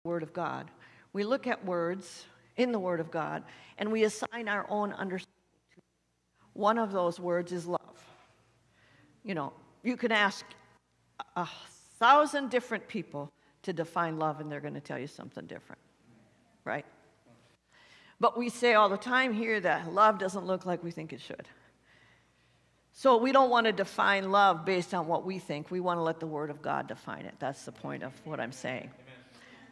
Word of God. We look at words in the Word of God, and we assign our own understanding to it. One of those words is love. You know, you can ask 1,000 different people to define love, and they're going to tell you something different, right? But we say all the time here that love doesn't look like we think it should. So we don't want to define love based on what we think. We want to let the Word of God define it. That's the point of what I'm saying.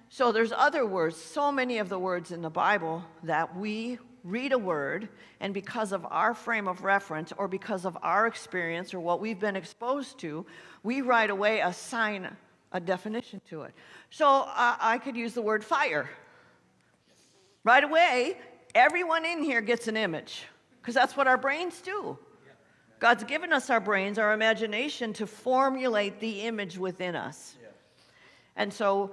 So there's other words, so many of the words in the Bible that we read a word, and because of our frame of reference or because of our experience or what we've been exposed to, we right away assign a definition to it. So I could use the word fire. Right away, everyone in here gets an image, because that's what our brains do. God's given us our brains, our imagination, to formulate the image within us. And so,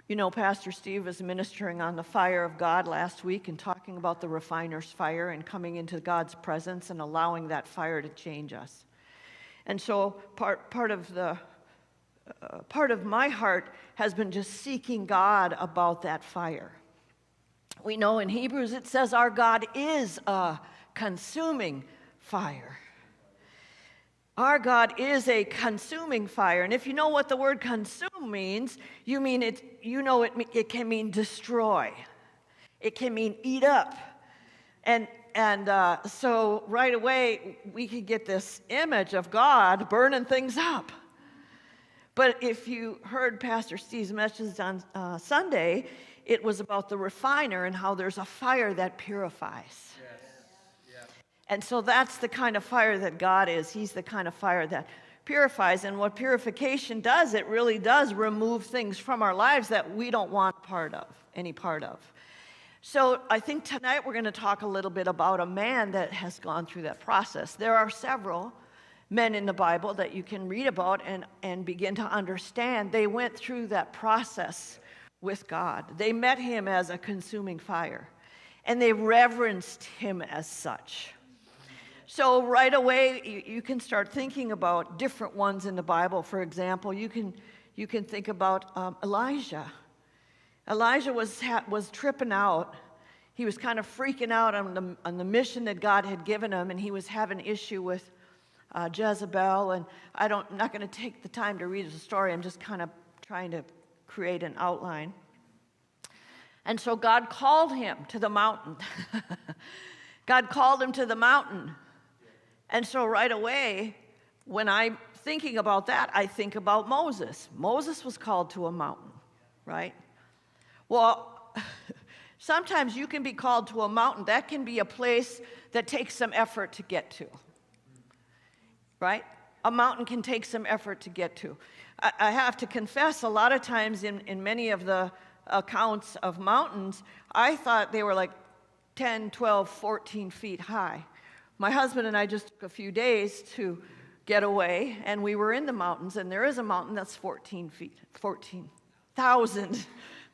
you know, Pastor Steve was ministering on the fire of God last week and talking about the refiner's fire and coming into God's presence and allowing that fire to change us. And so part of my heart has been just seeking God about that fire. We know in Hebrews it says our God is a consuming fire. Our God is a consuming fire. And if you know what the word consume means, it can mean destroy. It can mean eat up. And so right away, we can get this image of God burning things up. But if you heard Pastor Steve's message on Sunday, it was about the refiner and how there's a fire that purifies. And so that's the kind of fire that God is. He's the kind of fire that purifies. And what purification does, it really does remove things from our lives that we don't want any part of. So I think tonight we're going to talk a little bit about a man that has gone through that process. There are several men in the Bible that you can read about and begin to understand. They went through that process with God. They met him as a consuming fire, and they reverenced him as such. So right away, you can start thinking about different ones in the Bible. For example, you can think about Elijah. Elijah was tripping out. He was kind of freaking out on the mission that God had given him, and he was having an issue with Jezebel. And I'm not going to take the time to read the story. I'm just kind of trying to create an outline. And so God called him to the mountain. God called him to the mountain. And so right away, when I'm thinking about that, I think about Moses. Moses was called to a mountain, right? Well, sometimes you can be called to a mountain. That can be a place that takes some effort to get to, right? A mountain can take some effort to get to. I have to confess, a lot of times in many of the accounts of mountains, I thought they were like 10, 12, 14 feet high. My husband and I just took a few days to get away, and we were in the mountains, and there is a mountain that's 14,000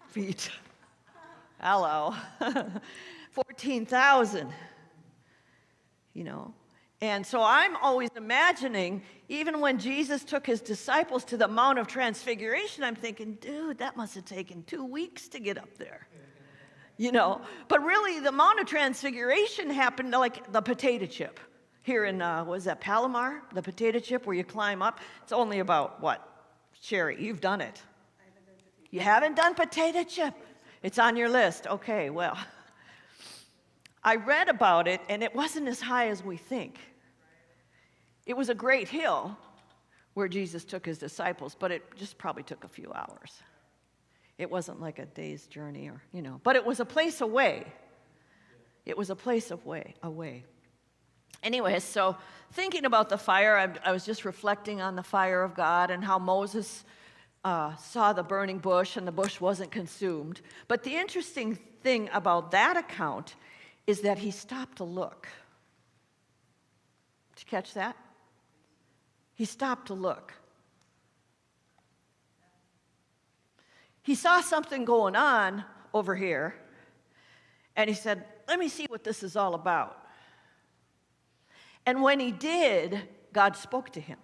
feet. Hello. 14,000, you know. And so I'm always imagining, even when Jesus took his disciples to the Mount of Transfiguration, I'm thinking, dude, that must have taken 2 weeks to get up there. You know, but really the Mount of Transfiguration happened like the potato chip here in, was that Palomar? The potato chip where you climb up. It's only about, what? Sherry, you've done it. You haven't done potato chip? It's on your list. Okay, well, I read about it, and it wasn't as high as we think. It was a great hill where Jesus took his disciples, but it just probably took a few hours. It wasn't like a day's journey or, you know, but it was a place away. It was a place away. Anyway, so thinking about the fire, I was just reflecting on the fire of God and how Moses saw the burning bush and the bush wasn't consumed. But the interesting thing about that account is that he stopped to look. Did you catch that? He stopped to look. He saw something going on over here, and he said, let me see what this is all about. And when he did, God spoke to him.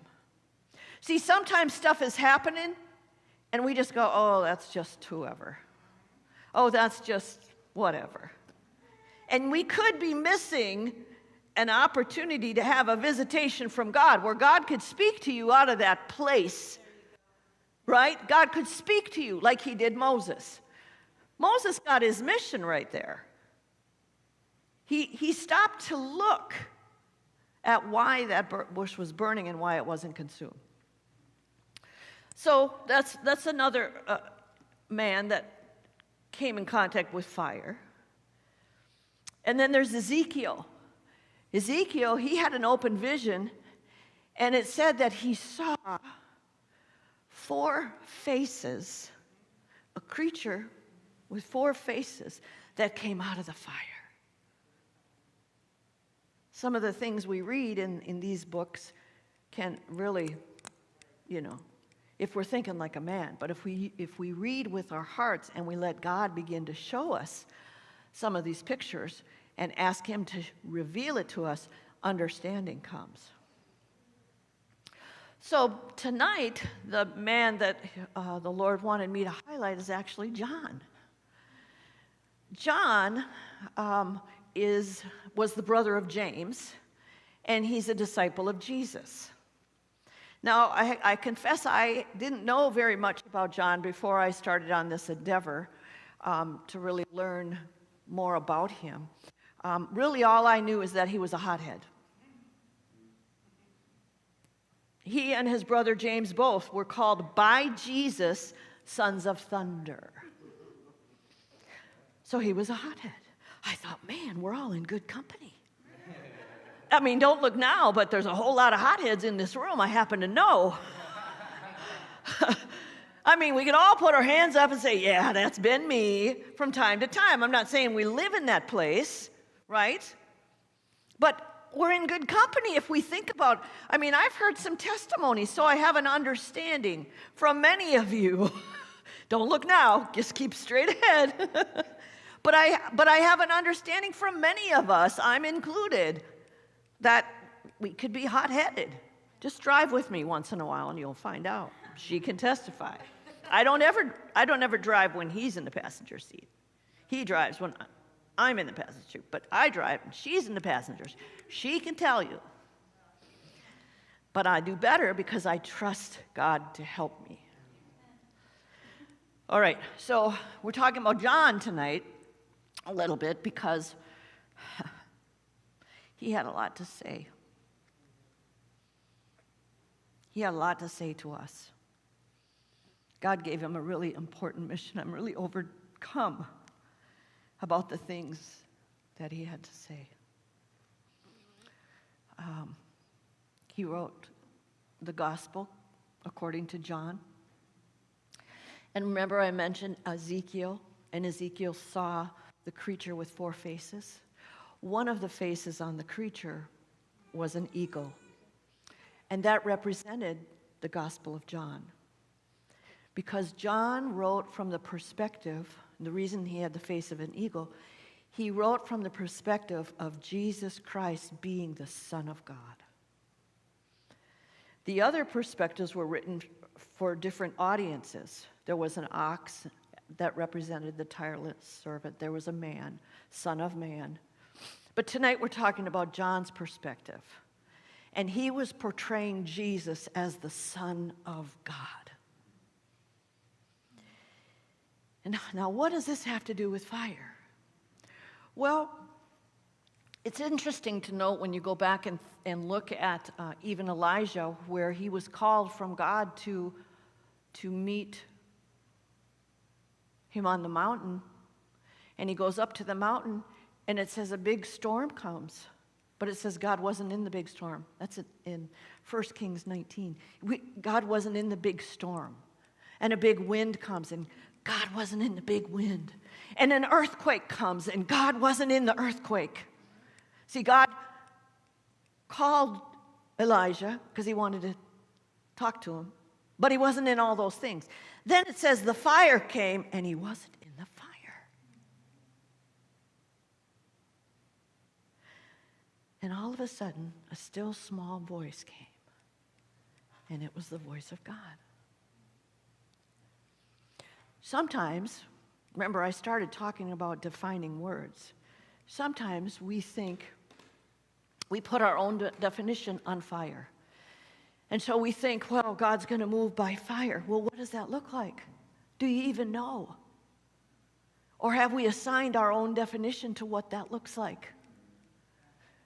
See, sometimes stuff is happening, And we just go, oh, that's just whoever. Oh, that's just whatever. And we could be missing an opportunity to have a visitation from God where God could speak to you out of that place, right? God could speak to you like he did Moses. Moses got his mission right there. He stopped to look at why that bush was burning and why it wasn't consumed. So that's another man that came in contact with fire. And then there's Ezekiel. Ezekiel, he had an open vision, and it said that he saw 4 faces, a creature with 4 faces that came out of the fire. Some of the things we read in these books can really, if we're thinking like a man, but if we read with our hearts and we let God begin to show us some of these pictures and ask him to reveal it to us, understanding comes. So tonight, the man that the Lord wanted me to highlight is actually John. John was the brother of James, and he's a disciple of Jesus. Now, I confess I didn't know very much about John before I started on this endeavor to really learn more about him. Really, all I knew is that he was a hothead. He and his brother James both were called by Jesus sons of thunder. So he was a hothead. I thought, man, we're all in good company. I mean, don't look now, but there's a whole lot of hotheads in this room, I happen to know. I mean, we could all put our hands up and say, yeah, that's been me from time to time. I'm not saying we live in that place, right? But we're in good company if we think about, I've heard some testimonies, so I have an understanding from many of you. Don't look now, just keep straight ahead. But I have an understanding from many of us, I'm included, that we could be hot-headed. Just drive with me once in a while and you'll find out. She can testify. I don't ever drive when he's in the passenger seat. He drives when I'm in the passenger seat, but I drive and she's in the passenger seat. She can tell you. But I do better because I trust God to help me. All right, so we're talking about John tonight a little bit because he had a lot to say. He had a lot to say to us. God gave him a really important mission. I'm really overcome about the things that he had to say. He wrote the gospel according to John. And remember I mentioned Ezekiel, and Ezekiel saw the creature with 4 faces. One of the faces on the creature was an eagle, and that represented the Gospel of John. Because John wrote from the perspective, and the reason he had the face of an eagle, he wrote from the perspective of Jesus Christ being the Son of God. The other perspectives were written for different audiences. There was an ox that represented the tireless servant. There was a man, Son of Man. But tonight we're talking about John's perspective. And he was portraying Jesus as the Son of God. And now what does this have to do with fire? Well, it's interesting to note when you go back and look at even Elijah, where he was called from God to meet him on the mountain. And he goes up to the mountain, and it says a big storm comes. But it says God wasn't in the big storm. That's in 1 Kings 19. God wasn't in the big storm. And a big wind comes, and God wasn't in the big wind. And an earthquake comes, and God wasn't in the earthquake. See, God called Elijah because he wanted to talk to him, but he wasn't in all those things. Then it says the fire came, and he wasn't in the fire. And all of a sudden, a still small voice came, and it was the voice of God. Sometimes, remember I started talking about defining words. Sometimes we think we put our own definition on fire. And so we think, well, God's going to move by fire. Well, what does that look like? Do you even know? Or have we assigned our own definition to what that looks like?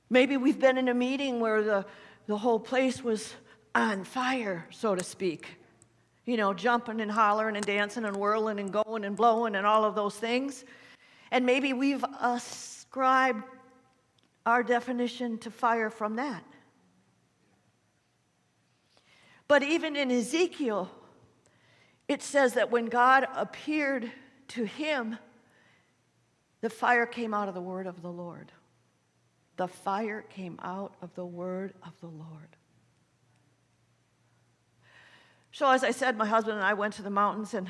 Maybe we've been in a meeting where the whole place was on fire, so to speak. You know, jumping and hollering and dancing and whirling and going and blowing and all of those things. And maybe we've ascribed our definition to fire from that. But even in Ezekiel, it says that when God appeared to him, the fire came out of the word of the Lord. The fire came out of the word of the Lord. So as I said, my husband and I went to the mountains, and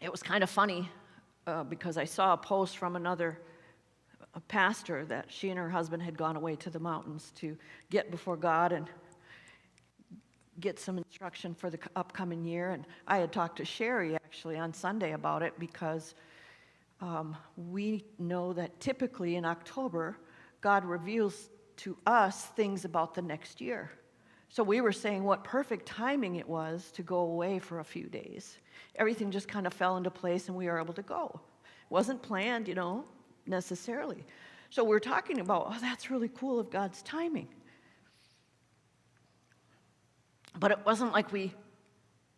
it was kind of funny because I saw a post from a pastor that she and her husband had gone away to the mountains to get before God and get some instruction for the upcoming year. And I had talked to Sherry actually on Sunday about it because we know that typically in October, God reveals to us things about the next year. So we were saying what perfect timing it was to go away for a few days. Everything just kind of fell into place and we were able to go. It wasn't planned, necessarily. So we're talking about, oh, that's really cool of God's timing. But it wasn't like we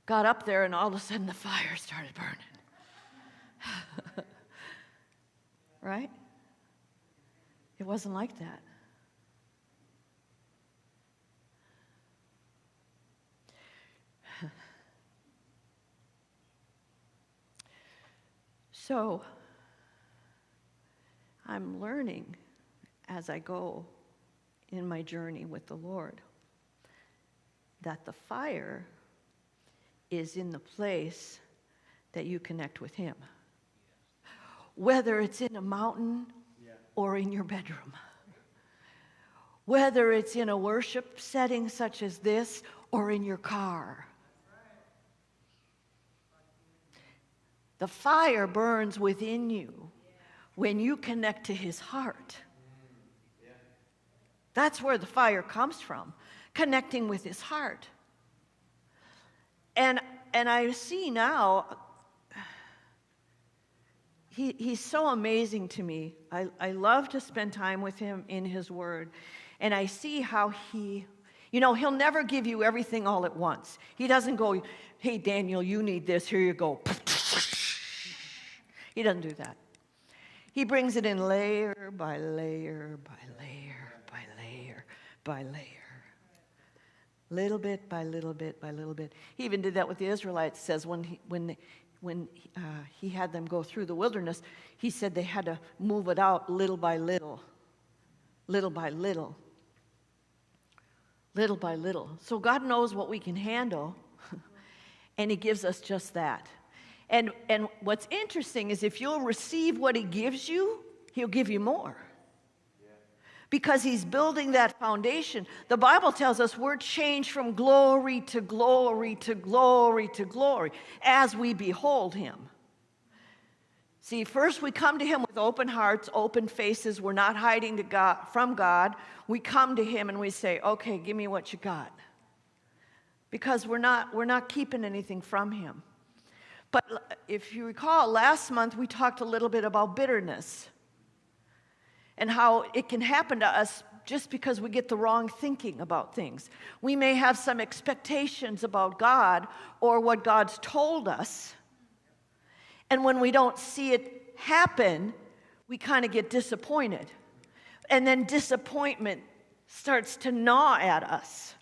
got up there and all of a sudden the fire started burning. Right? It wasn't like that. So, I'm learning as I go in my journey with the Lord that the fire is in the place that you connect with Him. Whether it's in a mountain or in your bedroom. Whether it's in a worship setting such as this or in your car. The fire burns within you when you connect to His heart. That's where the fire comes from, connecting with His heart. And I see now, He's so amazing to me. I love to spend time with Him in His Word. And I see how He'll never give you everything all at once. He doesn't go, hey, Daniel, you need this, here you go. He doesn't do that. He brings it in layer by layer by layer by layer by layer. Little bit by little bit by little bit. He even did that with the Israelites. It says when he had them go through the wilderness, He said they had to move it out little by little, little by little, little by little. So God knows what we can handle, and He gives us just that. And what's interesting is if you'll receive what He gives you, He'll give you more. Because He's building that foundation. The Bible tells us we're changed from glory to glory to glory to glory as we behold Him. See, first we come to Him with open hearts, open faces. We're not hiding from God. We come to Him and we say, okay, give me what you got. Because we're not keeping anything from Him. But if you recall, last month we talked a little bit about bitterness and how it can happen to us just because we get the wrong thinking about things. We may have some expectations about God or what God's told us, and when we don't see it happen, we kind of get disappointed. And then disappointment starts to gnaw at us.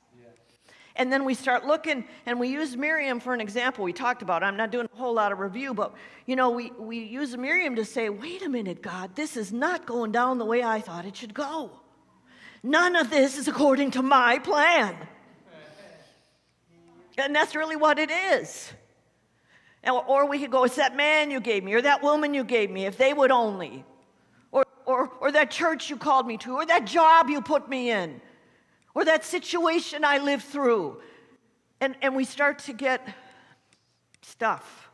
And then we start looking, and we use Miriam for an example we talked about. I'm not doing a whole lot of review, but, we use Miriam to say, wait a minute, God, this is not going down the way I thought it should go. None of this is according to my plan. And that's really what it is. Or we could go, it's that man you gave me, or that woman you gave me, if they would only. Or that church you called me to, or that job you put me in. Or that situation I lived through. And we start to get Stuff.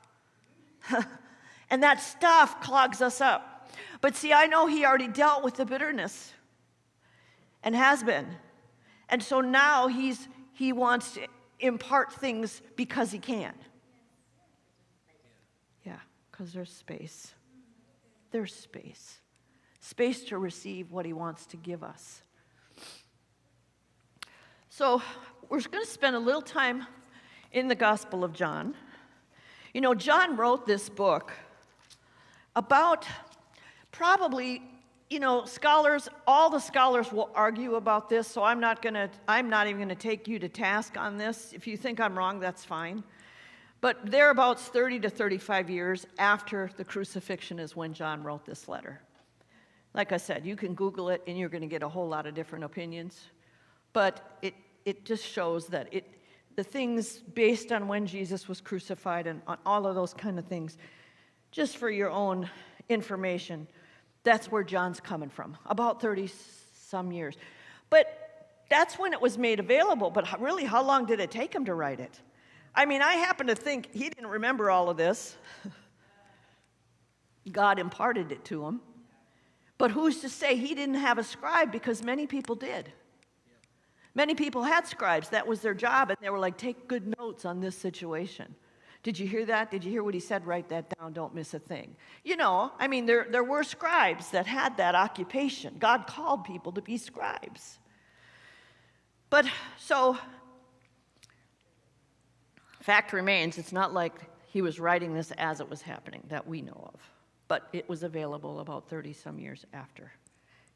And that stuff clogs us up. But see, I know he already dealt with the bitterness and has been. And so now he wants to impart things because he can. Yeah, because there's space. There's space. Space to receive what he wants to give us. So we're going to spend a little time in the Gospel of John. You know, John wrote this book about probably, you know, all the scholars will argue about this, so I'm not even going to take you to task on this. If you think I'm wrong, that's fine. But thereabouts 30 to 35 years after the crucifixion is when John wrote this letter. Like I said, you can Google it and you're going to get a whole lot of different opinions. But it just shows that the things based on when Jesus was crucified and on all of those kind of things, just for your own information, that's where John's coming from, about 30-some years. But that's when it was made available. But really, how long did it take him to write it? I mean, I happen to think he didn't remember all of this. God imparted it to him. But who's to say he didn't have a scribe, because many people did. Many people had scribes. That was their job, and they were like, take good notes on this situation. Did you hear that? Did you hear what he said? Write that down. Don't miss a thing. You know, I mean, there were scribes that had that occupation. God called people to be scribes. But so, fact remains, it's not like he was writing this as it was happening that we know of. But it was available about 30-some years after.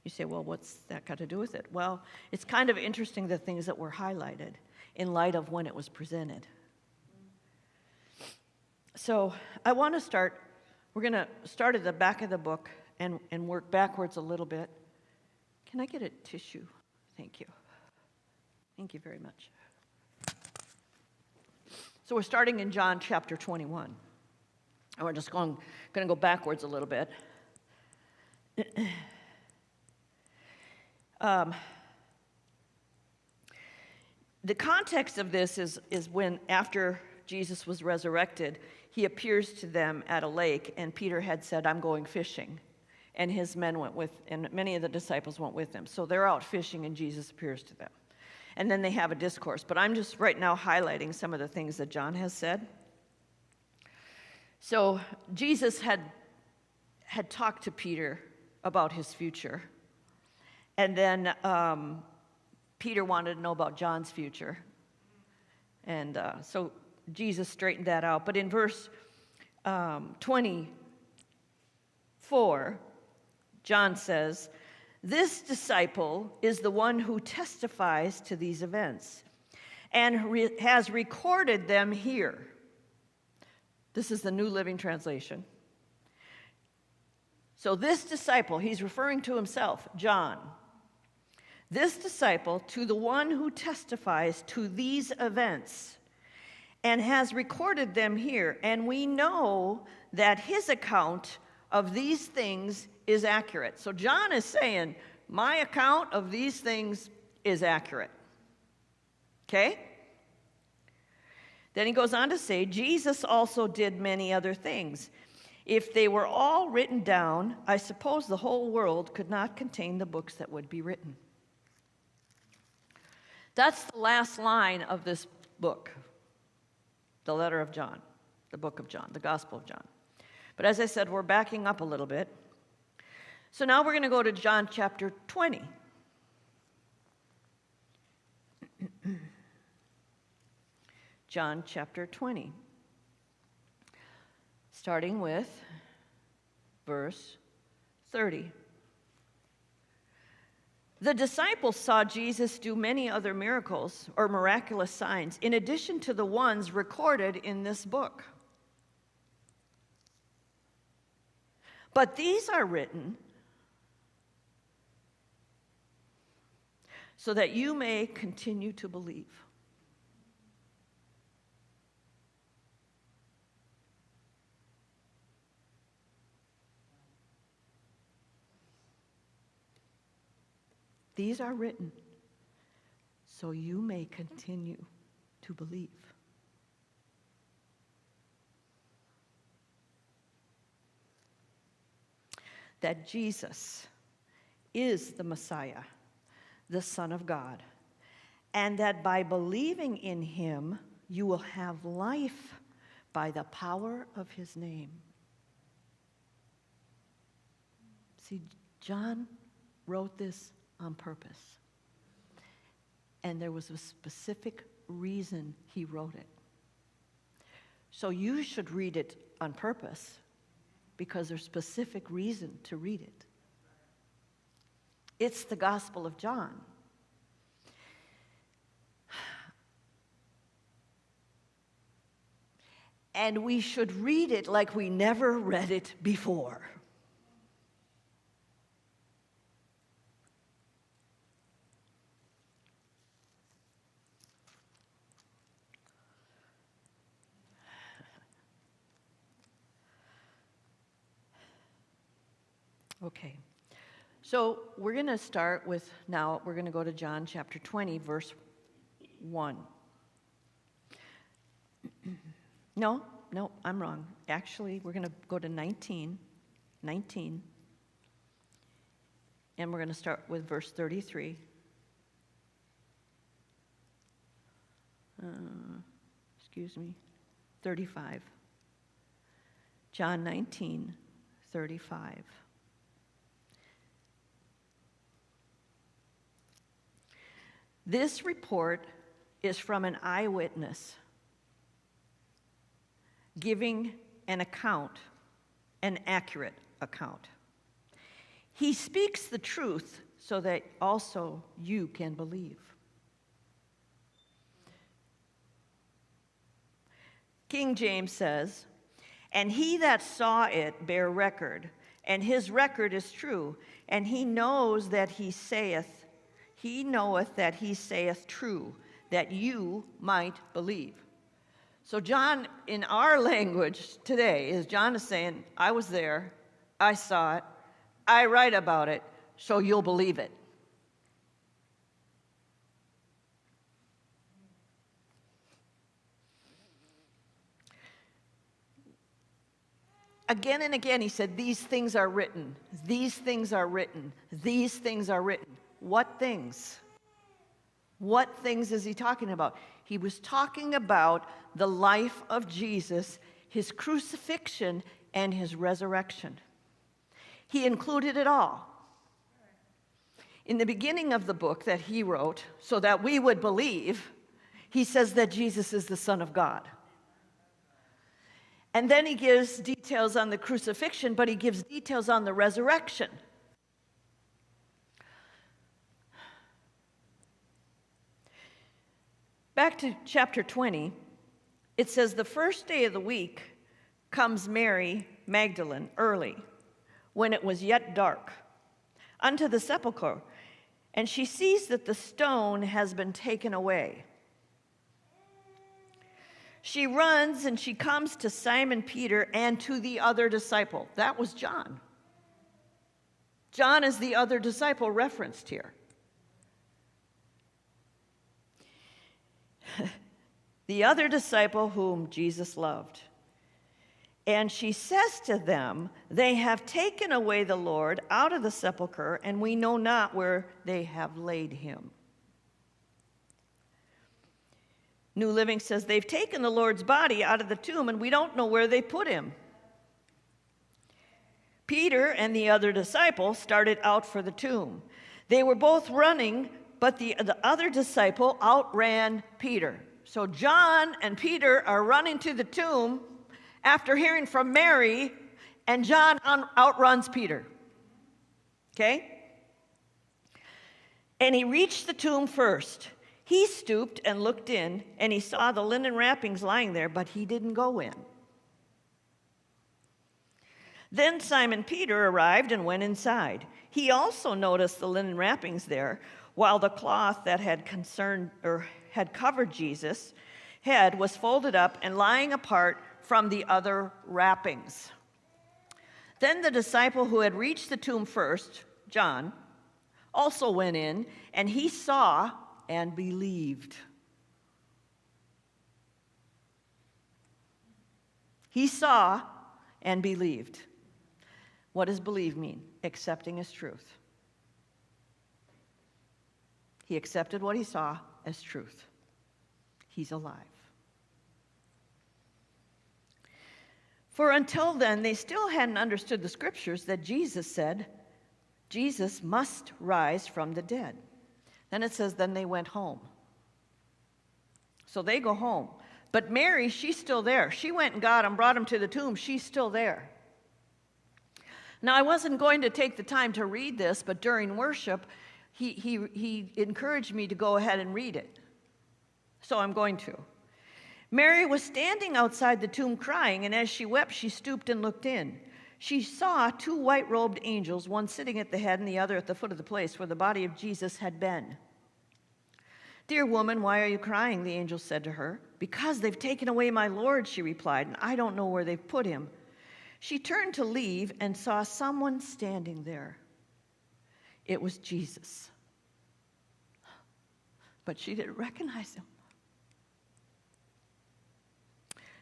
You say, well, what's that got to do with it? Well, it's kind of interesting, the things that were highlighted in light of when it was presented. So I want to start, we're going to start at the back of the book and work backwards a little bit. Can I get a tissue? Thank you. Thank you very much. So we're starting in John chapter 21. And we're just going to go backwards a little bit. The context of this is when, after Jesus was resurrected, he appears to them at a lake, and Peter had said, I'm going fishing. And his men went with, and many of the disciples went with him. So they're out fishing, and Jesus appears to them. And then they have a discourse. But I'm just right now highlighting some of the things that John has said. So Jesus had talked to Peter about his future. And then Peter wanted to know about John's future. And so Jesus straightened that out. But in verse 24, John says, this disciple is the one who testifies to these events and has recorded them here. This is the New Living Translation. So this disciple, he's referring to himself, John. This disciple, to the one who testifies to these events and has recorded them here. And we know that his account of these things is accurate. So John is saying, my account of these things is accurate. Okay? Then he goes on to say, Jesus also did many other things. If they were all written down, I suppose the whole world could not contain the books that would be written. That's the last line of this book, the letter of John, the book of John, the Gospel of John. But as I said, we're backing up a little bit. So now we're going to go to John chapter 20. John chapter 20, starting with verse 30. The disciples saw Jesus do many other miracles or miraculous signs in addition to the ones recorded in this book. But these are written so that you may continue to believe. These are written so you may continue to believe. that Jesus is the Messiah, the Son of God, and that by believing in him, you will have life by the power of his name. See, John wrote this on purpose. And there was a specific reason he wrote it. So you should read it on purpose because there's specific reason to read it. It's the Gospel of John. And we should read it like we never read it before. Okay, so we're going to start with, now we're going to go to John chapter 20, verse 1. No, I'm wrong. Actually, we're going to go to 19, and we're going to start with verse 33. Excuse me, 35. John 19, 35. This report is from an eyewitness giving an account, an accurate account. He speaks the truth so that also you can believe. King James says, "And he that saw it bare record, and his record is true, and he knoweth that he saith true, that you might believe." So John, in our language today, John is saying, I was there, I saw it, I write about it, so you'll believe it. Again and again he said, these things are written, these things are written, these things are written. What things? What things is he talking about? He was talking about the life of Jesus, his crucifixion, and his resurrection. He included it all. In the beginning of the book that he wrote, so that we would believe, he says that Jesus is the Son of God. And then he gives details on the crucifixion, but he gives details on the resurrection. Back to chapter 20, it says, the first day of the week comes Mary Magdalene early, when it was yet dark, unto the sepulchre, and she sees that the stone has been taken away. She runs and she comes to Simon Peter and to the other disciple. That was John. John is the other disciple referenced here. The other disciple whom Jesus loved. And she says to them, they have taken away the Lord out of the sepulchre, and we know not where they have laid him. New Living says, they've taken the Lord's body out of the tomb, and we don't know where they put him. Peter and the other disciple started out for the tomb. They were both running, but the other disciple outran Peter. So John and Peter are running to the tomb after hearing from Mary, and John outruns Peter. Okay? And he reached the tomb first. He stooped and looked in, and he saw the linen wrappings lying there, but he didn't go in. Then Simon Peter arrived and went inside. He also noticed the linen wrappings there, while the cloth that had covered Jesus' head was folded up and lying apart from the other wrappings. Then the disciple who had reached the tomb first, John, also went in, and he saw and believed. He saw and believed. What does believe mean? Accepting as truth. He accepted what he saw as truth. He's alive. For until then, they still hadn't understood the scriptures that Jesus said, Jesus must rise from the dead. Then it says, then they went home. So they go home. But Mary, she's still there. She went and got him, brought him to the tomb. She's still there. Now, I wasn't going to take the time to read this, but during worship, he encouraged me to go ahead and read it. So I'm going to. Mary was standing outside the tomb crying, and as she wept, she stooped and looked in. She saw two white-robed angels, one sitting at the head and the other at the foot of the place where the body of Jesus had been. Dear woman, why are you crying? The angel said to her. Because they've taken away my Lord, she replied, and I don't know where they've put him. She turned to leave and saw someone standing there. It was Jesus. But she didn't recognize him.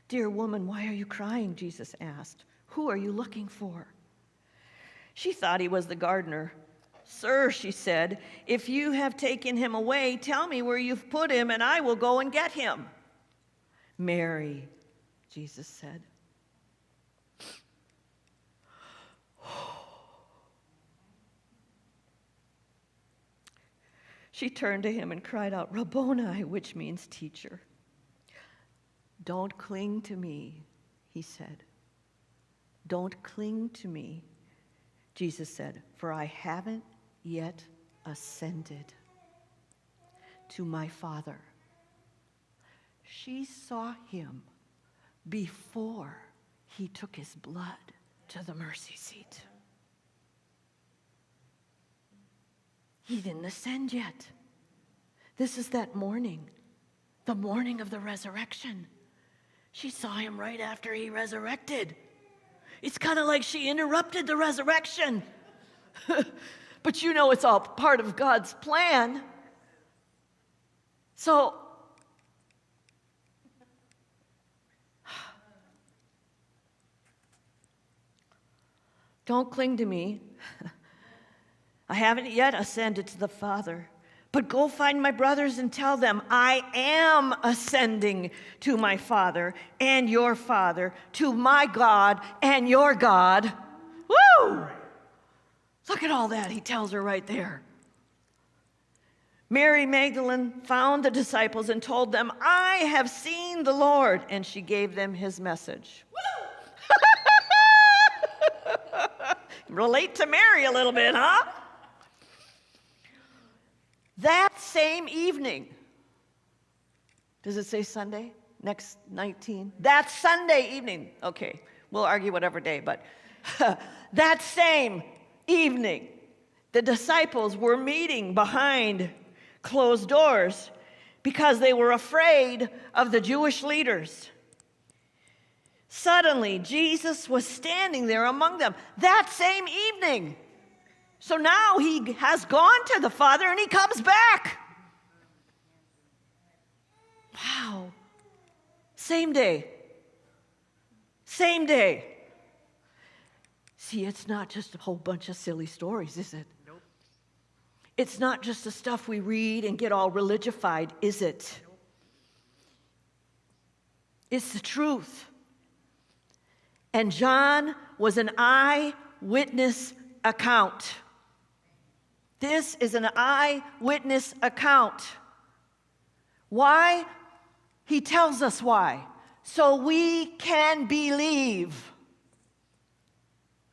Dear woman, why are you crying? Jesus asked. Who are you looking for? She thought he was the gardener. Sir, she said, if you have taken him away, tell me where you've put him, and I will go and get him. Mary, Jesus said. She turned to him and cried out, Rabboni, which means teacher. Don't cling to me, he said. Don't cling to me, Jesus said, for I haven't yet ascended to my Father. She saw him before he took his blood to the mercy seat. He didn't ascend yet. This is that morning, the morning of the resurrection. She saw him right after he resurrected. It's kind of like she interrupted the resurrection. But you know it's all part of God's plan. So, don't cling to me. I haven't yet ascended to the Father. But go find my brothers and tell them, I am ascending to my Father and your Father, to my God and your God. Woo! Look at all that. He tells her right there. Mary Magdalene found the disciples and told them, I have seen the Lord. And she gave them his message. Relate to Mary a little bit, huh? That same evening, does it say Sunday? Next 19? That Sunday evening. Okay, we'll argue whatever day, but that same evening, the disciples were meeting behind closed doors because they were afraid of the Jewish leaders. Suddenly, Jesus was standing there among them that same evening. So now he has gone to the Father and he comes back. Wow. Same day. Same day. See, it's not just a whole bunch of silly stories, is it? Nope. It's not just the stuff we read and get all religified, is it? Nope. It's the truth. And John was an eyewitness account. This is an eyewitness account. Why? He tells us why. So we can believe.